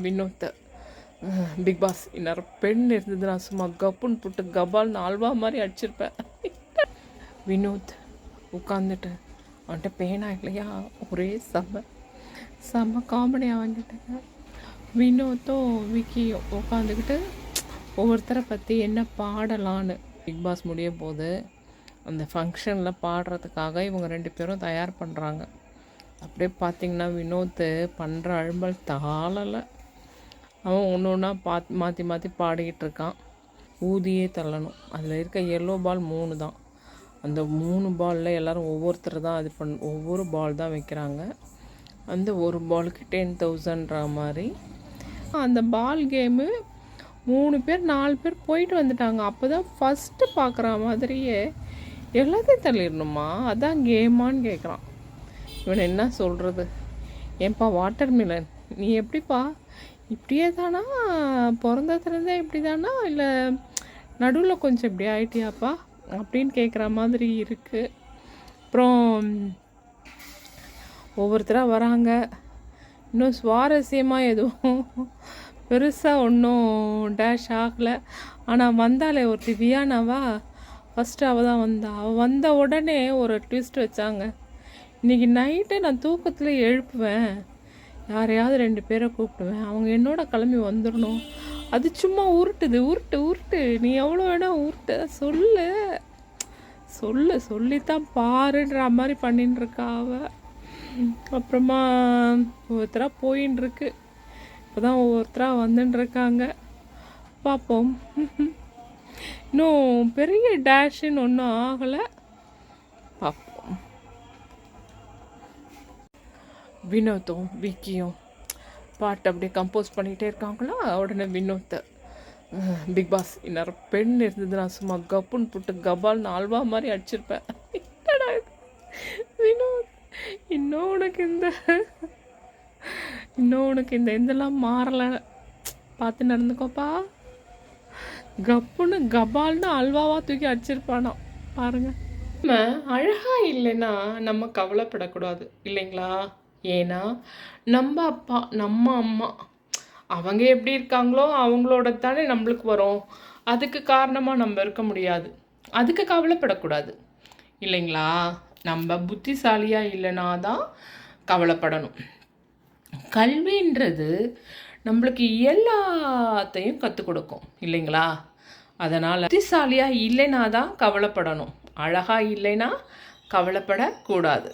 Vinod big pass இந்நேரம் பெண் இருந்தது நான் சும்மா கப்புன்னு போட்டு கபால்னு அல்வா மாதிரி அடிச்சிருப்பேன். வினோத் உட்காந்துட்டு அவன்கிட்ட பேனா இல்லையா, ஒரே செம்ம காமெடியாக வாங்கிட்டாங்க. வினோத்தும் விக்கியும் உட்காந்துக்கிட்டு ஒவ்வொருத்தரை பற்றி என்ன பாடலான்னு. பிக் பாஸ் முடிய போது அந்த ஃபங்க்ஷனில் பாடுறதுக்காக இவங்க 2 பேரும் தயார் பண்ணுறாங்க. அப்படியே பார்த்திங்கன்னா வினோத்து பண்ணுற அழும்பல் தாளலை. அவன் ஒன்று ஒன்றா மாற்றி மாற்றி பாடிக்கிட்டு இருக்கான். ஊதியே தள்ளணும். அதில் இருக்க எல்லோ பால் 3 தான். அந்த 3 பாலில் எல்லோரும் ஒவ்வொருத்தர் தான் இது ஒவ்வொரு பால் தான் வைக்கிறாங்க. அந்த ஒரு பாலுக்கு 10,000ன்ற மாதிரி அந்த பால் கேமு 3 பேர் 4 பேர் போயிட்டு வந்துட்டாங்க. அப்போ தான் ஃபஸ்ட்டு பார்க்குற மாதிரியே எல்லாத்தையும் தள்ளிடணுமா, அதான் கேமான்னு கேட்குறான். இவனை என்ன சொல்கிறது? ஏன்பா வாட்டர் மிலன், நீ எப்படிப்பா இப்படியே தானா, பிறந்ததுலேருந்தே இப்படி தானா, இல்லை நடுவில் கொஞ்சம் இப்படி ஆயிட்டியாப்பா அப்படின்னு கேட்குற மாதிரி இருக்குது. அப்புறம் ஒவ்வொருத்தராக வராங்க. இன்னும் சுவாரஸ்யமாக எதுவும் பெருசாக ஒன்றும் டேஷ் ஆகலை. ஆனால் வந்தாலே ஒருத்தி வியானாவா, ஃபஸ்ட்டு அவள் தான் வந்தா. அவள் வந்த உடனே ஒரு ட்விஸ்ட் வச்சாங்க. இன்றைக்கி நைட்டு நான் தூக்கத்தில் எழுப்புவேன், யாரையாவது 2 பேரை கூப்பிடுவேன், அவங்க என்னோட கிளம்பி வந்துடணும். அது சும்மா உருட்டு, நீ எவ்வளோ வேணால் உருட்டு, சொல்லித்தான் பாருன்ற மாதிரி பண்ணின்னு இருக்கா அவள். அப்புறமா ஒவ்வொருத்தராக போயின்னு இருக்கு. இப்போ தான் ஒவ்வொருத்தராக வந்துன்னு இருக்காங்க. பார்ப்போம். இன்னும் பெரிய டேஷுன்னு ஒன்றும் ஆகலை. பார்ப்போம். வினோத்தும் விக்கியும் பாட்டு அப்படியே கம்போஸ் பண்ணிகிட்டே இருக்காங்களா. உடனே வினோத்தை பிக் பாஸ் இந்நேரம் பெண் இருந்தது நான் சும்மா கப்புன்னு போட்டு கபால்னு அல்வா மாதிரி அடிச்சிருப்பேன். வினோத், இன்னும் உனக்கு இந்த இதெல்லாம் மாறலை, பார்த்து நடந்துக்கோப்பா. கப்புன்னு கபால்னு அல்வாவாக தூக்கி அடிச்சிருப்பானோ பாருங்க. நம்ம அழகா இல்லைன்னா நம்ம கவலைப்படக்கூடாது இல்லைங்களா? ஏன்னா நம்ம அப்பா நம்ம அம்மா அவங்க எப்படி இருக்காங்களோ அவங்களோட தானே நம்மளுக்கு வரும். அதுக்கு காரணமாக நம்ம இருக்க முடியாது, அதுக்கு கவலைப்படக்கூடாது இல்லைங்களா? நம்ம புத்திசாலியாக இல்லைனா தான் கவலைப்படணும். கல்வின்றது நம்மளுக்கு எல்லாத்தையும் கற்றுக் கொடுக்கும் இல்லைங்களா? அதனால் புத்திசாலியாக இல்லைனா தான் கவலைப்படணும், அழகாக இல்லைன்னா கவலைப்படக்கூடாது.